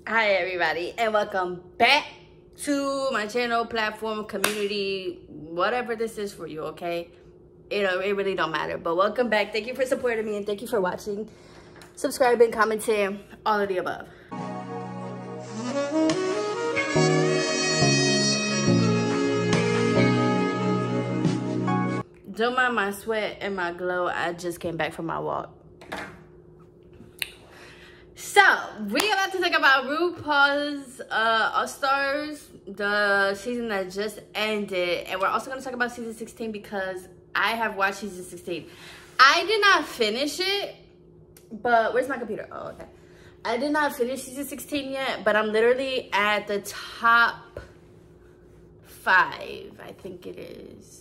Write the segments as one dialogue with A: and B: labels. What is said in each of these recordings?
A: Hi everybody, and welcome back to my channel, platform, community, whatever this is for you, okay? It really don't matter, but welcome back. Thank you for supporting me and thank you for watching, subscribing, commenting, all of the above. Don't mind my sweat and my glow. I just came back from my walk. So, we're about to talk about RuPaul's All-Stars, the season that just ended. And we're also going to talk about season 16 because I have watched season 16. I did not finish it, but where's my computer? Oh, okay. I did not finish season 16 yet, but I'm literally at the top 5, I think it is.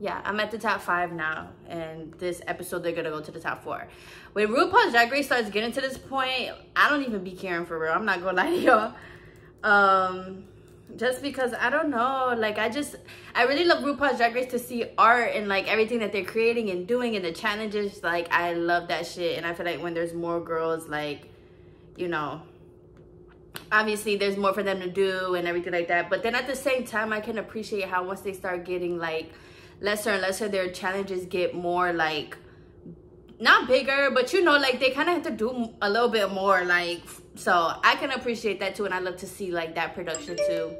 A: Yeah, I'm at the top 5 now, and this episode they're gonna go to the top 4. When RuPaul's Drag Race starts getting to this point, I don't even be caring for real. I'm not gonna lie to y'all. Just because I don't know, like I really love RuPaul's Drag Race to see art and like everything that they're creating and doing and the challenges. Like I love that shit, and I feel like when there's more girls, like, you know, obviously there's more for them to do and everything like that. But then at the same time, I can appreciate how once they start getting like lesser and lesser, their challenges get more like not bigger, but you know, like they kind of have to do a little bit more, like, so I can appreciate that too, and I love to see like that production too.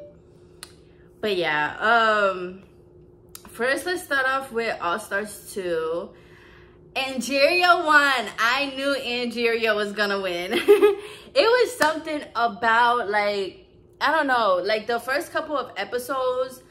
A: But yeah, first let's start off with All-Stars 2. Angeria won. I knew Angeria was gonna win. It was something about, like, I don't know, like the first couple of episodes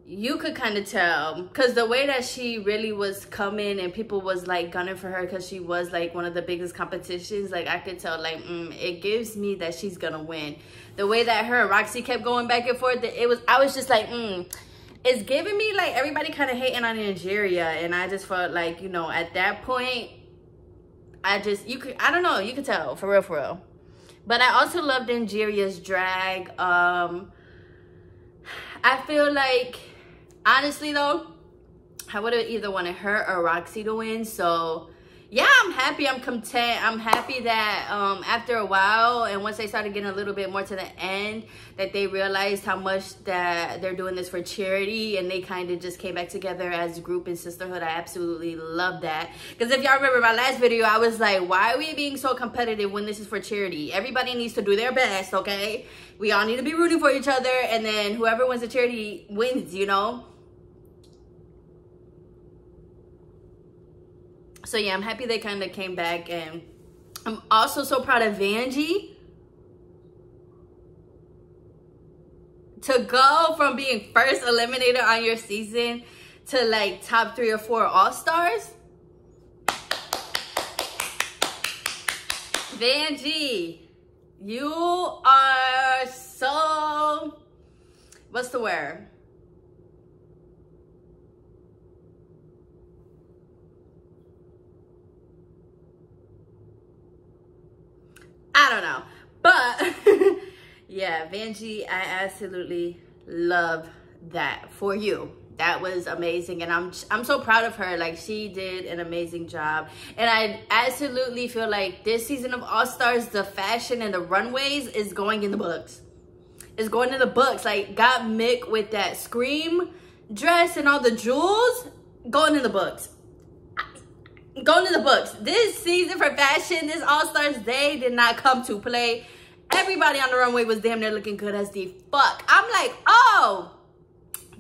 A: you could kind of tell, because the way that she really was coming and people was like gunning for her because she was like one of the biggest competitions, like I could tell, like it gives me that she's gonna win. The way that her and Roxy kept going back and forth, I was just like it's giving me like everybody kind of hating on Angeria, and I just felt like, you know, at that point I don't know, you could tell for real. But I also loved Angeria's drag. I feel like, honestly though, I would have either wanted her or Roxy to win. So yeah, I'm happy, I'm content. I'm happy that after a while, and once they started getting a little bit more to the end, that they realized how much that they're doing this for charity, and they kind of just came back together as a group and sisterhood. I absolutely love that, because if y'all remember my last video, I was like, why are we being so competitive when this is for charity? Everybody needs to do their best, okay? We all need to be rooting for each other, and then whoever wins the charity wins, you know? So yeah, I'm happy they kind of came back, and I'm also so proud of Vanjie to go from being first eliminator on your season to like top 3 or 4 All-Stars. Vanjie, you are so, what's the word? I don't know, but yeah, Vanjie, I absolutely love that for you. That was amazing, and I'm so proud of her. Like, she did an amazing job, and I absolutely feel like this season of All-Stars, the fashion and the runways is going in the books. It's going in the books. Like, got Mick with that Scream dress and all the jewels, going in the books. Going to the books. This season for fashion, this All-Stars, they did not come to play. Everybody on the runway was damn near looking good as the fuck. I'm like, oh,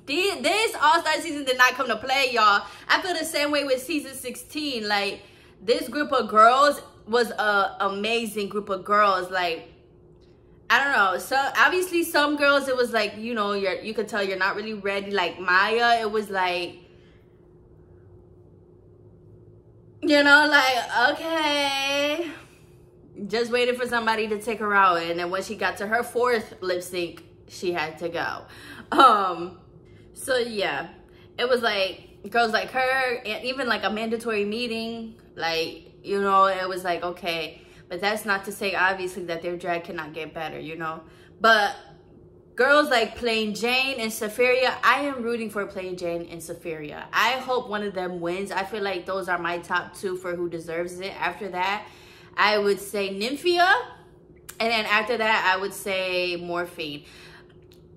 A: this All-Star season did not come to play, y'all. I feel the same way with season 16. Like, this group of girls was a amazing group of girls. Like, I don't know. So obviously some girls, it was like, you know, you could tell you're not really ready. Like Maya, it was like, you know, like, okay, just waited for somebody to take her out. And then when she got to her 4th lip sync, she had to go. So yeah, it was like girls like her, and even like a mandatory meeting, like, you know, it was like, okay, but that's not to say obviously that their drag cannot get better, you know. But girls like Plain Jane and Safaria, I am rooting for Plain Jane and Safaria. I hope one of them wins. I feel like those are my top 2 for who deserves it. After that, I would say Nymphia And then after that, I would say Morphine.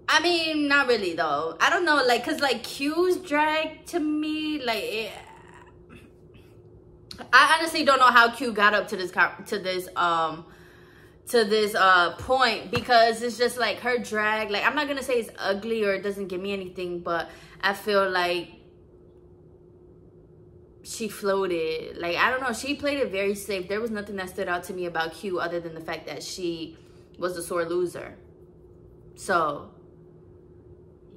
A: I mean, not really though. I don't know, like, cause like Q's drag to me, like, I honestly don't know how Q got up to this point, because it's just like her drag. Like, I'm not gonna say it's ugly or it doesn't give me anything, but I feel like she floated. Like, I don't know, she played it very safe. There was nothing that stood out to me about Q other than the fact that she was a sore loser. So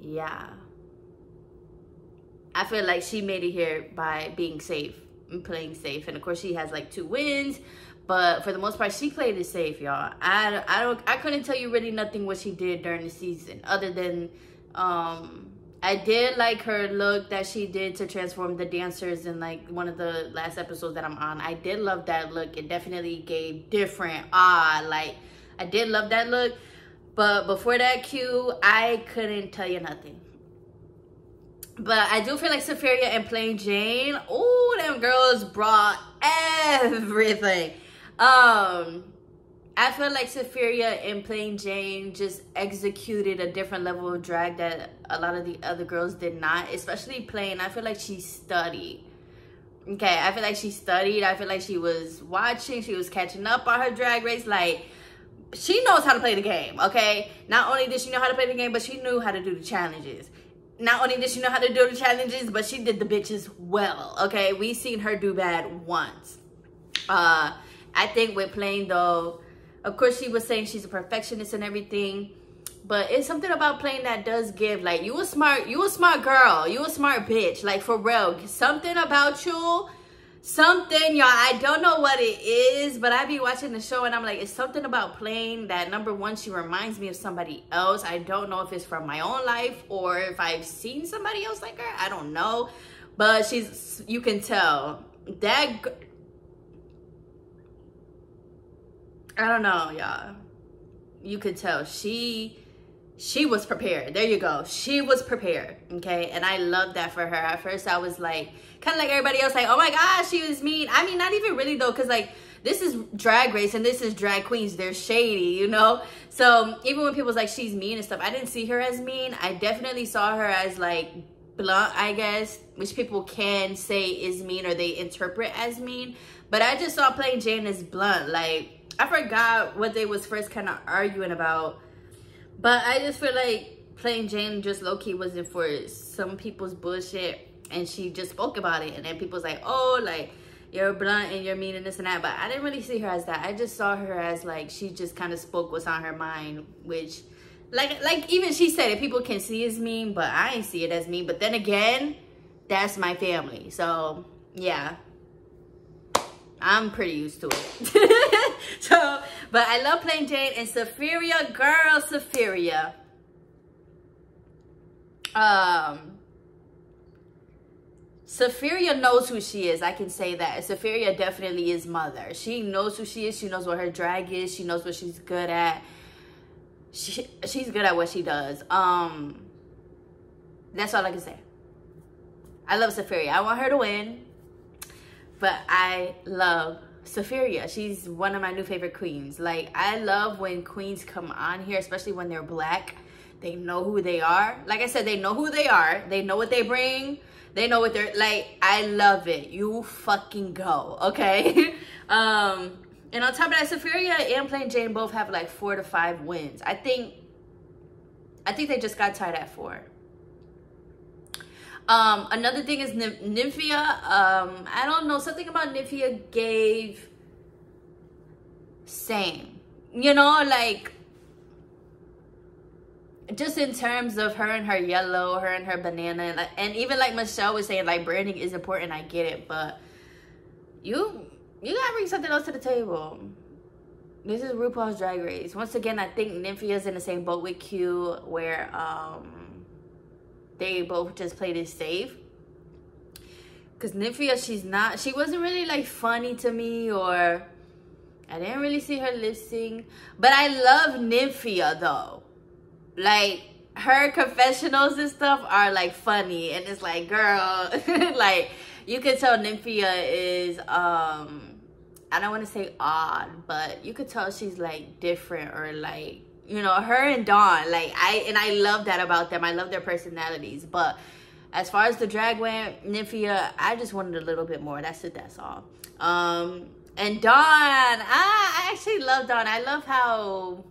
A: yeah, I feel like she made it here by being safe and playing safe. And of course she has like 2 wins, but for the most part she played it safe, y'all. I couldn't tell you really nothing what she did during the season, other than I did like her look that she did to transform the dancers in like one of the last episodes that I'm on. I did love that look. It definitely gave different, like, I did love that look. But before that, Q, I couldn't tell you nothing. But I do feel like Safiria and Plain Jane, oh, them girls brought everything. I feel like Safiria and Plain Jane just executed a different level of drag that a lot of the other girls did not, especially Plain. I feel like she studied. Okay, I feel like she studied. I feel like she was watching. She was catching up on her drag race. Like, she knows how to play the game, okay? Not only did she know how to play the game, but she knew how to do the challenges. Not only did she know how to do the challenges, but she did the bitches well, okay? We seen her do bad once. I think with Plain, though, of course she was saying she's a perfectionist and everything, but it's something about Plain that does give. Like, you a smart girl. You a smart bitch. Like, for real. Something about you. Something, y'all, I don't know what it is, but I be watching the show and I'm like, it's something about Plain that, number one, she reminds me of somebody else. I don't know if it's from my own life or if I've seen somebody else like her. I don't know, but you can tell that, I don't know, y'all. You could tell she was prepared. There you go. She was prepared, okay? And I love that for her. At first, I was like, kind of like everybody else, like, oh my gosh, she was mean. I mean, not even really, though, because, like, this is Drag Race and this is drag queens. They're shady, you know? So even when people was like, she's mean and stuff, I didn't see her as mean. I definitely saw her as, like, blunt, I guess, which people can say is mean or they interpret as mean. But I just saw Plain Jane as blunt. Like, I forgot what they was first kind of arguing about. But I just feel like Plain Jane just low-key wasn't for some people's bullshit. And she just spoke about it. And then people's like, oh, like, you're blunt and you're mean and this and that. But I didn't really see her as that. I just saw her as, like, she just kind of spoke what's on her mind. Which, like even she said it, people can see as mean. But I ain't see it as mean. But then again, that's my family. So, yeah. I'm pretty used to it. So, but I love Plain Jane and Safiria, girl, Safiria. Safiria knows who she is. I can say that. Safiria definitely is mother. She knows who she is. She knows what her drag is. She knows what she's good at. She's good at what she does. That's all I can say. I love Safiria. I want her to win. But I love Safiria. She's one of my new favorite queens. Like, I love when queens come on here, especially when they're black. They know who they are. Like I said, they know who they are. They know what they bring. They know what they're, like, I love it. You fucking go, okay? And on top of that, Safiria and Plain Jane both have like 4 to 5 wins. I think they just got tied at 4. Another thing is Nymphia. I don't know, something about Nymphia gave same. You know, like, just in terms of her and her yellow, her and her banana, and even like Michelle was saying, like, branding is important. I get it, but you gotta bring something else to the table. This is RuPaul's Drag Race. Once again, I think Nymphia's in the same boat with Q, where they both just played it safe. Because Nymphia, she wasn't really like funny to me, or I didn't really see her lip sync. But I love Nymphia though. Like, her confessionals and stuff are like funny, and it's like, girl, like, you can tell Nymphia is I don't want to say odd, but you could tell she's like different, or like, you know, her and Dawn, like I love that about them. I love their personalities. But as far as the drag went, Nymphia, I just wanted a little bit more. That's it, that's all. And Dawn, I actually love Dawn. I love how,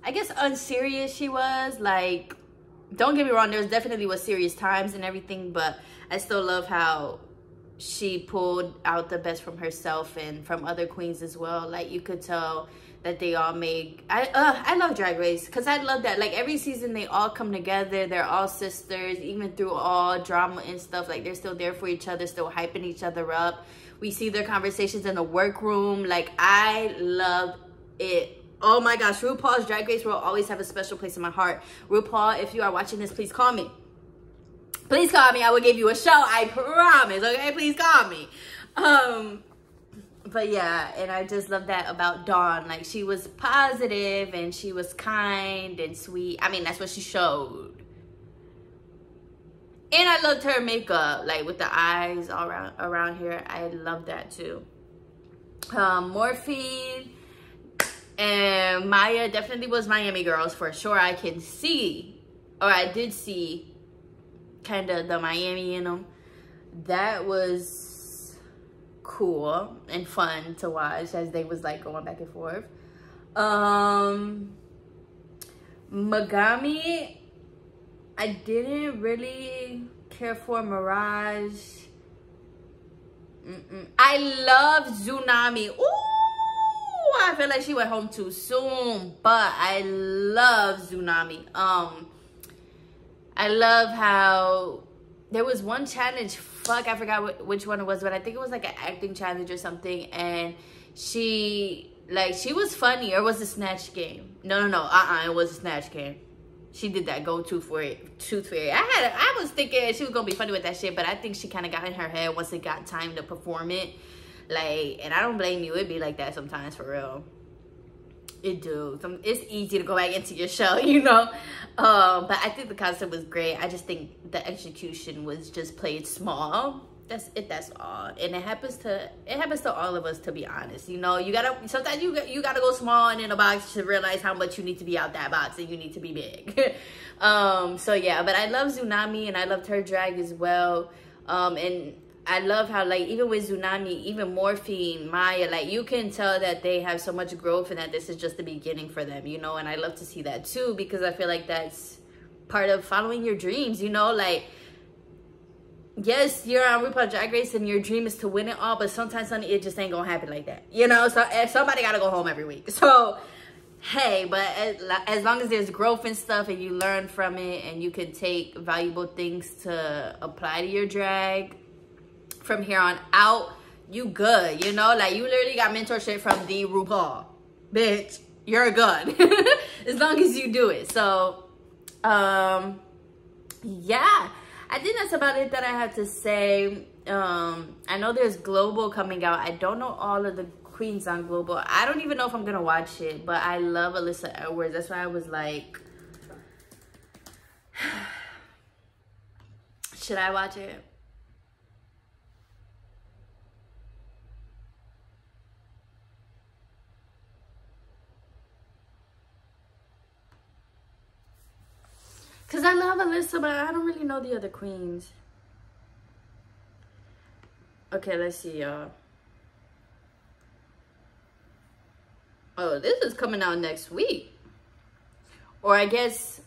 A: I guess, unserious she was. Like, don't get me wrong, there's definitely was serious times and everything, but I still love how she pulled out the best from herself and from other queens as well. Like, you could tell that they all make, I love Drag Race, because I love that. Like, every season they all come together, they're all sisters, even through all drama and stuff. Like, they're still there for each other, still hyping each other up. We see their conversations in the workroom. Like, I love it. Oh my gosh, RuPaul's Drag Race will always have a special place in my heart. RuPaul, if you are watching this, please call me. Please call me. I will give you a show. I promise. Okay, please call me. But yeah, and I just love that about Dawn. Like, she was positive and she was kind and sweet. I mean, that's what she showed. And I loved her makeup, like with the eyes all around here. I love that too. Morphine and Maya definitely was Miami girls for sure. I can see, or I did see, kind of the Miami in them. That was cool and fun to watch as they was like going back and forth. Megami, I didn't really care for. Mirage, I love Tsunami. Ooh, I feel like she went home too soon, but I love Tsunami. I love how there was one challenge, fuck, I forgot which one it was, but I think it was like an acting challenge or something, and she was funny. Or was it Snatch Game? No, it was a Snatch Game. She did that go tooth fairy. I was thinking she was gonna be funny with that shit, but I think she kind of got in her head once it got time to perform it. Like, and I don't blame you. It'd be like that sometimes, for real. It do. It's easy to go back into your show, you know. But I think the concept was great. I just think the execution was just played small. That's it. That's all. And it happens to all of us, to be honest. You know, sometimes you gotta go small and in a box to realize how much you need to be out that box and you need to be big. So yeah, but I love Tsunami and I loved her drag as well. And I love how, like, even with Tsunami, even Morphine, Maya, like, you can tell that they have so much growth and that this is just the beginning for them, you know. And I love to see that too, because I feel like that's part of following your dreams, you know. Like, yes, you're on RuPaul's Drag Race and your dream is to win it all, but sometimes, honey, it just ain't gonna happen like that, you know. So somebody gotta go home every week. So hey, but as long as there's growth and stuff and you learn from it and you can take valuable things to apply to your drag from here on out, you good, you know. Like, you literally got mentorship from the RuPaul, bitch. You're good. As long as you do it. So yeah, I think that's about it that I have to say. I know there's Global coming out. I don't know all of the queens on Global. I don't even know if I'm gonna watch it, but I love Alyssa Edwards. That's why I was like, should I watch it? Because I love Alyssa, but I don't really know the other queens. Okay, let's see, y'all. Oh, this is coming out next week. Or I guess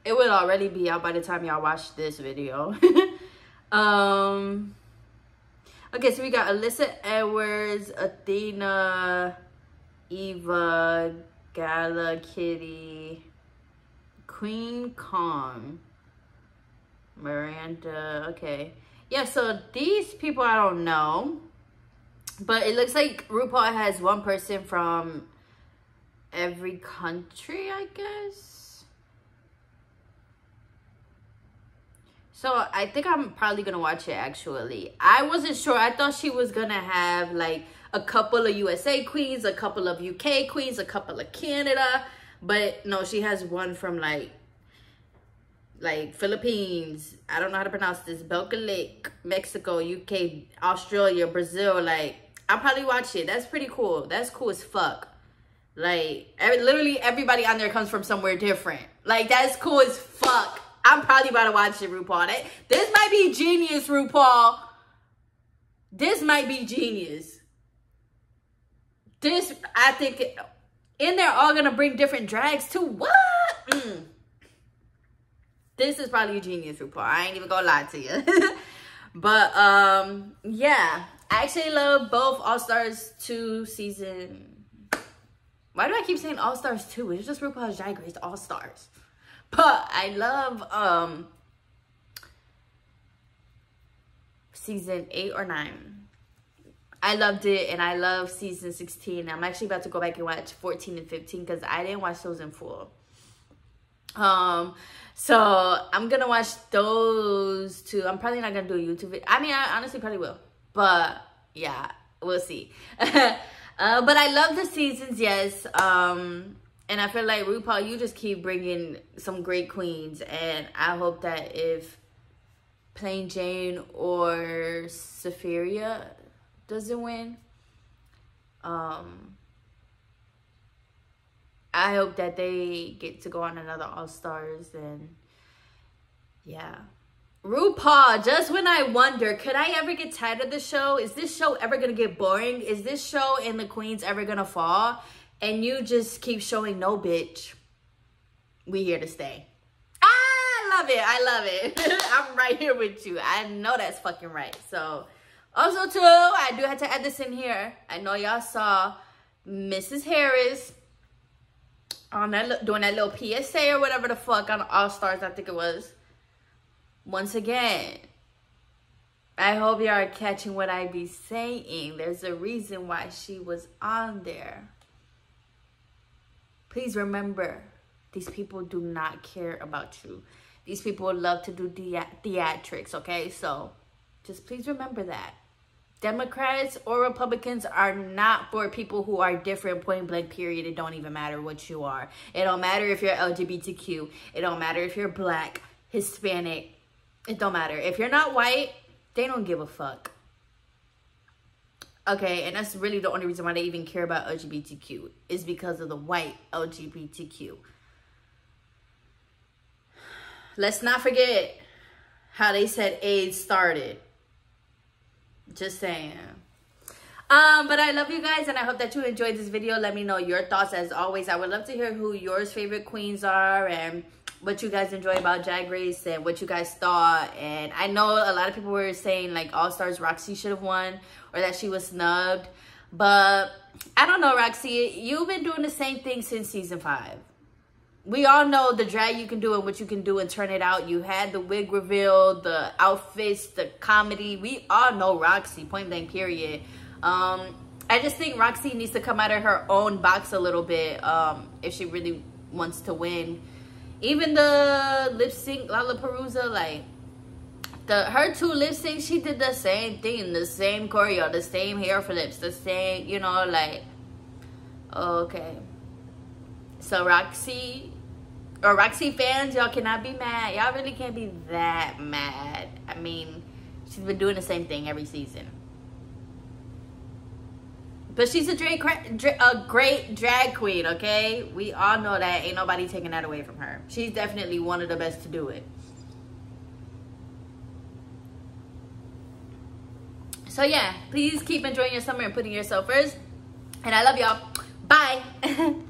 A: it would already be out by the time y'all watch this video. Okay, so we got Alyssa Edwards, Athena, Eva, Gala, Kitty, Queen Kong, Miranda. Okay, yeah, so these people I don't know, but it looks like RuPaul has one person from every country, I guess. So I think I'm probably gonna watch it. Actually, I wasn't sure. I thought she was gonna have like a couple of USA queens, a couple of UK queens, a couple of Canada. But no, she has one from like like Philippines, I don't know how to pronounce this, Belka Lake, Mexico, UK, Australia, Brazil. Like, I'll probably watch it. That's pretty cool. That's cool as fuck. Like, literally everybody on there comes from somewhere different. Like, that's cool as fuck. I'm probably about to watch it, RuPaul. This might be genius, RuPaul. This might be genius. This, I think, and they're all gonna bring different drags too. What? This is probably genius, RuPaul. I ain't even gonna lie to you. But, yeah. I actually love both All-Stars 2 season. Why do I keep saying All-Stars 2? It's just RuPaul's Drag Race All-Stars. But I love season 8 or 9. I loved it, and I love season 16. I'm actually about to go back and watch 14 and 15 because I didn't watch those in full. So I'm gonna watch those two. I'm probably not gonna do a YouTube video. I mean, I honestly probably will, but yeah, we'll see. But I love the seasons, yes. And I feel like RuPaul, you just keep bringing some great queens, and I hope that if Plain Jane or Sapphira doesn't win, I hope that they get to go on another All-Stars. And yeah, RuPaul, just when I wonder, could I ever get tired of the show? Is this show ever gonna get boring? Is this show and the queens ever gonna fall? And you just keep showing, no, bitch, we here to stay. I love it. I love it. I'm right here with you. I know that's fucking right. So also too, I do have to add this in here. I know y'all saw Mrs. Harris on that, doing that little PSA or whatever the fuck on All-Stars, I think it was. Once again, I hope y'all are catching what I be saying. There's a reason why she was on there. Please remember, these people do not care about you. These people love to do theatrics, okay? So just please remember that. Democrats or Republicans are not for people who are different, point blank, period. It don't even matter what you are. It don't matter if you're LGBTQ. It don't matter if you're black, Hispanic. It don't matter. If you're not white, they don't give a fuck. Okay, and that's really the only reason why they even care about LGBTQ is because of the white LGBTQ. Let's not forget how they said AIDS started. Just saying. But I love you guys, and I hope that you enjoyed this video. Let me know your thoughts. As always, I would love to hear who your favorite queens are and what you guys enjoy about Drag Race and what you guys thought. And I know a lot of people were saying like All-Stars Roxy should have won or that she was snubbed. But I don't know, Roxy. You've been doing the same thing since season 5. We all know the drag you can do and what you can do and turn it out. You had the wig reveal, the outfits, the comedy. We all know Roxy, point blank, period. I just think Roxy needs to come out of her own box a little bit if she really wants to win. Even the lip sync, Lollapalooza, like her 2 lip syncs, she did the same thing, the same choreo, the same hair flips, the same, you know, like, okay. So Roxy, or Roxy fans, y'all cannot be mad. Y'all really can't be that mad. I mean, she's been doing the same thing every season. But she's a great drag queen, okay? We all know that. Ain't nobody taking that away from her. She's definitely one of the best to do it. So yeah, please keep enjoying your summer and putting yourself first. And I love y'all. Bye.